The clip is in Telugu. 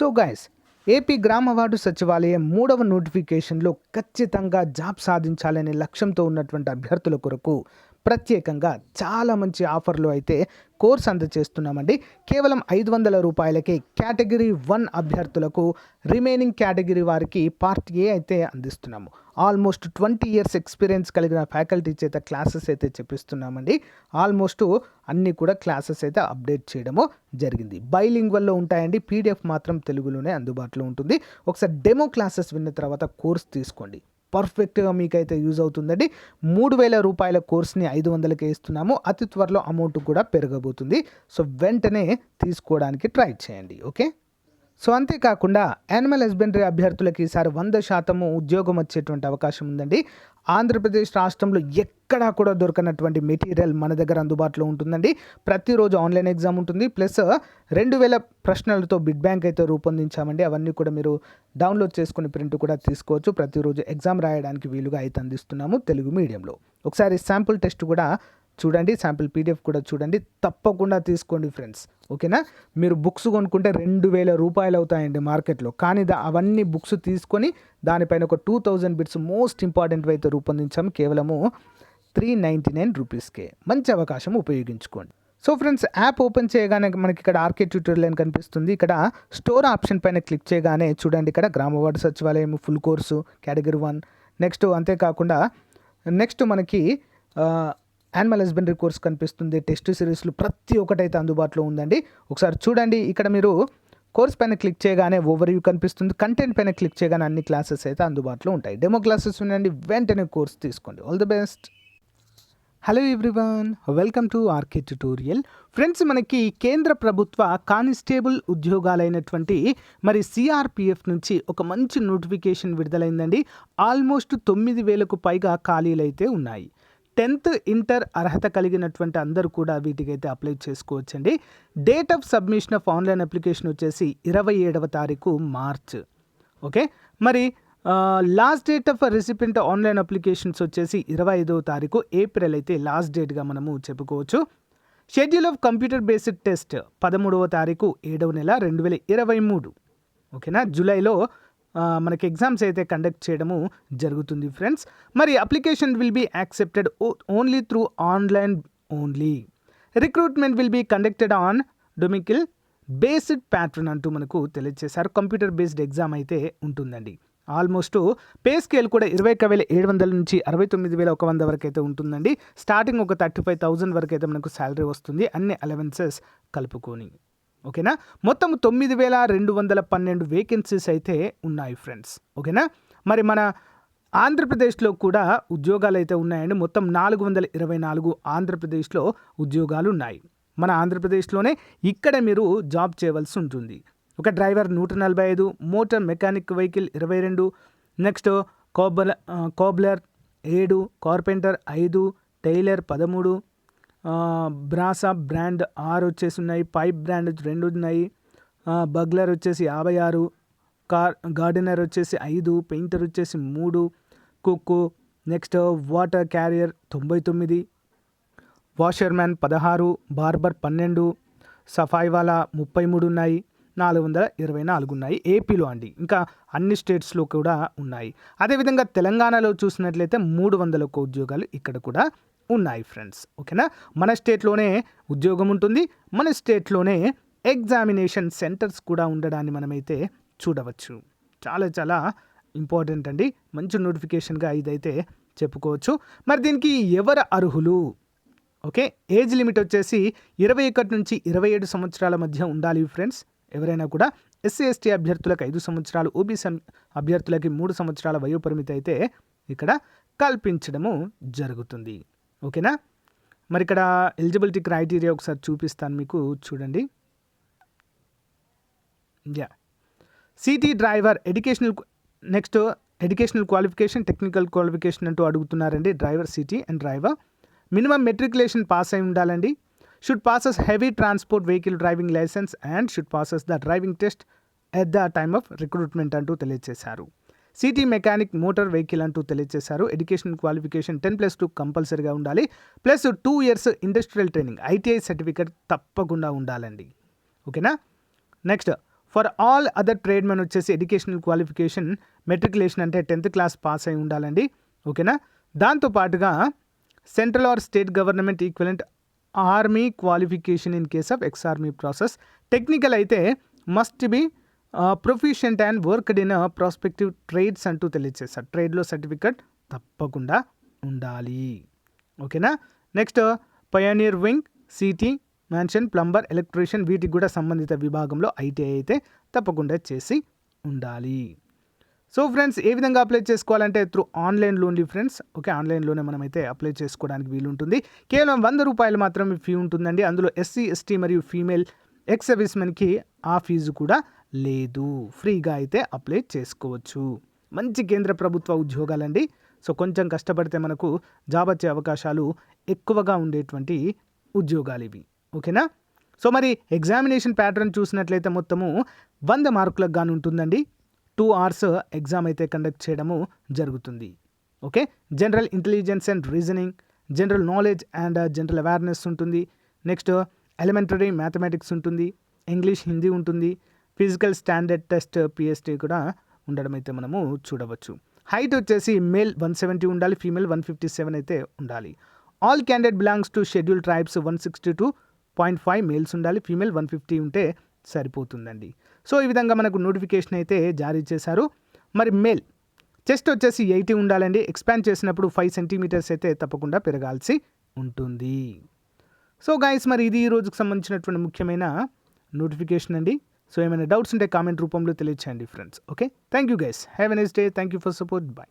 సో గైస్, ఏపీ గ్రామ వార్డు సచివాలయం 3వ నోటిఫికేషన్లో ఖచ్చితంగా జాబ్ సాధించాలనే లక్ష్యంతో ఉన్నటువంటి అభ్యర్థుల కొరకు ప్రత్యేకంగా చాలా మంచి ఆఫర్లు అయితే కోర్స్ అందజేస్తున్నామండి. కేవలం 500 రూపాయలకే కేటగిరీ 1 అభ్యర్థులకు, రిమైనింగ్ కేటగిరీ వారికి పార్ట్ ఏ అయితే అందిస్తున్నాము. ఆల్మోస్ట్ 20 ఇయర్స్ ఎక్స్పీరియన్స్ కలిగిన ఫ్యాకల్టీ చేత క్లాసెస్ అయితే చెప్పిస్తున్నామండి. ఆల్మోస్ట్ అన్నీ కూడా క్లాసెస్ అయితే అప్డేట్ చేయడము జరిగింది. బైలింగ్వల్లో ఉంటాయండి. పీడిఎఫ్ మాత్రం తెలుగులోనే అందుబాటులో ఉంటుంది. ఒకసారి డెమో క్లాసెస్ విన్న తర్వాత కోర్స్ తీసుకోండి. పర్ఫెక్ట్గా మీకైతే యూజ్ అవుతుందండి. 3000 రూపాయల కోర్స్ని 500కే ఇస్తున్నాము. అతి త్వరలో అమౌంట్ కూడా పెరగబోతుంది. సో వెంటనే తీసుకోవడానికి ట్రై చేయండి. ఓకే. సో అంతేకాకుండా యానిమల్ హస్బెండరీ అభ్యర్థులకి ఈసారి 100% ఉద్యోగం వచ్చేటువంటి అవకాశం ఉందండి. ఆంధ్రప్రదేశ్ రాష్ట్రంలో ఎక్కడా కూడా దొరకనటువంటి మెటీరియల్ మన దగ్గర అందుబాటులో ఉంటుందండి. ప్రతిరోజు ఆన్లైన్ ఎగ్జామ్ ఉంటుంది. ప్లస్ 2000 ప్రశ్నలతో బిడ్ బ్యాంక్ అయితే రూపొందించామండి. అవన్నీ కూడా మీరు డౌన్లోడ్ చేసుకుని ప్రింట్ కూడా తీసుకోవచ్చు. ప్రతిరోజు ఎగ్జామ్ రాయడానికి వీలుగా అయితే అందిస్తున్నాము తెలుగు మీడియంలో. ఒకసారి శాంపుల్ టెస్ట్ కూడా చూడండి, శాంపుల్ పీడిఎఫ్ కూడా చూడండి. తప్పకుండా తీసుకోండి ఫ్రెండ్స్. ఓకేనా. మీరు బుక్స్ కొనుక్కుంటే 2000 రూపాయలు అవుతాయండి మార్కెట్లో. కానీ అవన్నీ బుక్స్ తీసుకొని దానిపైన ఒక 2000 బిట్స్ మోస్ట్ ఇంపార్టెంట్ అయితే రూపొందించాము. కేవలము 399 రూపీస్కే. మంచి అవకాశం, ఉపయోగించుకోండి. సో ఫ్రెండ్స్, యాప్ ఓపెన్ చేయగానే మనకి ఇక్కడ ఆర్కే ట్యూటోరియల్ అని కనిపిస్తుంది. ఇక్కడ స్టోర్ ఆప్షన్ పైన క్లిక్ చేయగానే చూడండి, ఇక్కడ గ్రామ వార్డు సచివాలయం ఫుల్ కోర్సు కేటగిరీ 1. నెక్స్ట్ అంతేకాకుండా నెక్స్ట్ మనకి యానిమల్ హస్బెండరీ కోర్స్ కనిపిస్తుంది. టెస్ట్ సిరీస్లు ప్రతి ఒక్కటైతే అందుబాటులో ఉందండి. ఒకసారి చూడండి, ఇక్కడ మీరు కోర్స్ పైన క్లిక్ చేయగానే ఓవర్వ్యూ కనిపిస్తుంది. కంటెంట్ పైన క్లిక్ చేయగానే అన్ని క్లాసెస్ అయితే అందుబాటులో ఉంటాయి. డెమో క్లాసెస్ వినండి, వెంటనే కోర్స్ తీసుకోండి. All the best. Hello everyone, welcome to RK tutorial. Friends, మనకి కేంద్ర ప్రభుత్వ కానిస్టేబుల్ ఉద్యోగాలైనటువంటి మరి సిఆర్పిఎఫ్ నుంచి ఒక మంచి నోటిఫికేషన్ విడుదలైందండి. ఆల్మోస్ట్ 9000కు పైగా ఖాళీలు అయితే ఉన్నాయి. 10th ఇంటర్ అర్హత కలిగినటువంటి అందరూ కూడా వీటికైతే అప్లై చేసుకోవచ్చండి. Date of submission of online application వచ్చేసి 27వ తారీఖు మార్చ్. ఓకే. మరి last date of recipient online applications వచ్చేసి 25వ తారీఖు ఏప్రిల్ అయితే లాస్ట్ డేట్గా మనము చెప్పుకోవచ్చు. Schedule of computer based test 13వ తారీఖు 7వ నెల 2023. ఓకేనా. జూలైలో మనకి ఎగ్జామ్స్ అయితే కండక్ట్ చేయడము జరుగుతుంది ఫ్రెండ్స్. మరి application will be accepted only through online only. Recruitment will be conducted on domicile based pattern అంటూ మనకు తెలియజేశారు. కంప్యూటర్ బేస్డ్ ఎగ్జామ్ అయితే ఉంటుందండి. ఆల్మోస్ట్ పే స్కేల్ కూడా 21,700 నుంచి 69,100 వరకు అయితే ఉంటుందండి. స్టార్టింగ్ ఒక 35,000 వరకు అయితే మనకు శాలరీ వస్తుంది, అన్ని అలవెన్సెస్ కలుపుకొని. ఓకేనా. మొత్తం 9,212 వేకెన్సీస్ అయితే ఉన్నాయి ఫ్రెండ్స్. ఓకేనా. మరి మన ఆంధ్రప్రదేశ్లో కూడా ఉద్యోగాలు అయితే ఉన్నాయండి. మొత్తం 424 ఆంధ్రప్రదేశ్లో ఉద్యోగాలు ఉన్నాయి. మన ఆంధ్రప్రదేశ్లోనే ఇక్కడ మీరు జాబ్ చేయవలసి ఉంటుంది. ఒక driver 145, motor mechanic vehicle 22, next cobbler 7, carpenter 5, tailor 13, brass band 6 వచ్చేసి ఉన్నాయి, పైప్ బ్రాండ్ 2 ఉన్నాయి, బగ్లర్ వచ్చేసి 56, గార్డెనర్ వచ్చేసి 5, పెయింటర్ వచ్చేసి 3, cook, next water carrier 99, washerman 16, barber 12, సఫాయి వాలా 33 ఉన్నాయి, 424 ఉన్నాయి ఏపీలో అండి. ఇంకా అన్ని స్టేట్స్లో కూడా ఉన్నాయి. అదేవిధంగా తెలంగాణలో చూసినట్లయితే 300 ఉద్యోగాలు ఇక్కడ కూడా ఉన్నాయి ఫ్రెండ్స్. ఓకేనా. మన స్టేట్లోనే ఉద్యోగం ఉంటుంది, మన స్టేట్లోనే ఎగ్జామినేషన్ సెంటర్స్ కూడా ఉండడాన్ని మనమైతే చూడవచ్చు. చాలా చాలా ఇంపార్టెంట్ అండి. మంచి నోటిఫికేషన్గా ఇదైతే చెప్పుకోవచ్చు. మరి దీనికి ఎవరు అర్హులు? ఓకే. ఏజ్ లిమిట్ వచ్చేసి 21 నుంచి 27 సంవత్సరాల మధ్య ఉండాలి ఫ్రెండ్స్. ఎవరైనా కూడా ఎస్సీ ఎస్టీ అభ్యర్థులకు 5 సంవత్సరాలు, ఓబీసీ అభ్యర్థులకి 3 సంవత్సరాల వయోపరిమితి అయితే ఇక్కడ కల్పించడము జరుగుతుంది. ఓకేనా. మరి ఇక్కడ ఎలిజిబిలిటీ క్రైటీరియా ఒకసారి చూపిస్తాను మీకు, చూడండి. City driver next educational qualification, technical qualification అంటూ అడుగుతున్నారండి. Driver city and driver minimum matriculation pass అయి ఉండాలండి. Should possess heavy transport vehicle driving licence and should possess the driving test at the time of recruitment అంటూ తెలియజేశారు. సిటీ మెకానిక్ మోటార్ వెహికల్ అంటూ తెలియజేశారు. ఎడ్యుకేషన్ క్వాలిఫికేషన్ 10+2 కంపల్సరీగా ఉండాలి. Plus 2 years industrial training, ITI certificate తప్పకుండా ఉండాలండి. ఓకేనా. Next for all other tradesmen వచ్చేసి ఎడ్యుకేషనల్ క్వాలిఫికేషన్ మెట్రికులేషన్ అంటే 10th క్లాస్ పాస్ అయి ఉండాలండి. ఓకేనా. దాంతోపాటుగా central or state government equivalent army qualification in case of ex army process. Technical అయితే must be proficient and worked in prospective trades అంటూ తెలియజేస్తారు. ట్రేడ్లో సర్టిఫికెట్ తప్పకుండా ఉండాలి. ఓకేనా. Next pioneer wing, city, mansion, plumber, electrician వీటికి కూడా సంబంధిత విభాగంలో ఐటీఐ అయితే తప్పకుండా చేసి ఉండాలి. సో ఫ్రెండ్స్, ఏ విధంగా అప్లై చేసుకోవాలంటే త్రూ ఆన్లైన్లో ఉంది ఫ్రెండ్స్. ఓకే, ఆన్లైన్లోనే మనమైతే అప్లై చేసుకోవడానికి వీలుంటుంది. కేవలం 100 రూపాయలు మాత్రమే ఫీ ఉంటుందండి. అందులో ఎస్సీ, ఎస్టీ మరియు ఫీమేల్ ఎక్స్ సర్వీస్మెన్కి ఆ ఫీజు కూడా లేదు. ఫ్రీగా అయితే అప్లై చేసుకోవచ్చు. మంచి కేంద్ర ప్రభుత్వ ఉద్యోగాలండి. సో కొంచెం కష్టపడితే మనకు జాబ్ వచ్చే అవకాశాలు ఎక్కువగా ఉండేటువంటి ఉద్యోగాలు ఇవి. ఓకేనా. సో మరి ఎగ్జామినేషన్ ప్యాటర్న్ చూసినట్లయితే మొత్తము 100 మార్కులకు గాను ఉంటుందండి. 2 hours ఎగ్జామ్ అయితే కండక్ట్ చేయడము జరుగుతుంది. Okay, general intelligence and reasoning, general knowledge and general awareness ఉంటుంది. నెక్స్ట్ ఎలిమెంటరీ మ్యాథమెటిక్స్ ఉంటుంది, ఇంగ్లీష్, హిందీ ఉంటుంది, ఫిజికల్ స్టాండర్డ్ టెస్ట్ పిఎస్టీ కూడా ఉండడం అయితే మనము చూడవచ్చు. హైట్ వచ్చేసి మేల్ 170 ఉండాలి, ఫీమేల్ 157 అయితే ఉండాలి. All candidate belongs to schedule tribes 162.5 males ఉండాలి, ఫీమేల్ 150 ఉంటే సరిపోతుందండి. సో ఈ విధంగా మనకు నోటిఫికేషన్ అయితే జారీ చేశారు. మరి మేల్ చెస్ట్ వచ్చేసి 80 ఉండాలండి. ఎక్స్పాండ్ చేసినప్పుడు 5 సెంటీమీటర్స్ అయితే తప్పకుండా పెరగాల్సి ఉంటుంది. సో గైస్, మరి ఇది ఈ రోజుకు సంబంధించినటువంటి ముఖ్యమైన నోటిఫికేషన్ అండి. సో ఏమైనా డౌట్స్ ఉంటే కామెంట్ రూపంలో తెలియచేయండి friends. Okay, thank you guys. Have a nice day. Thank you for support. Bye.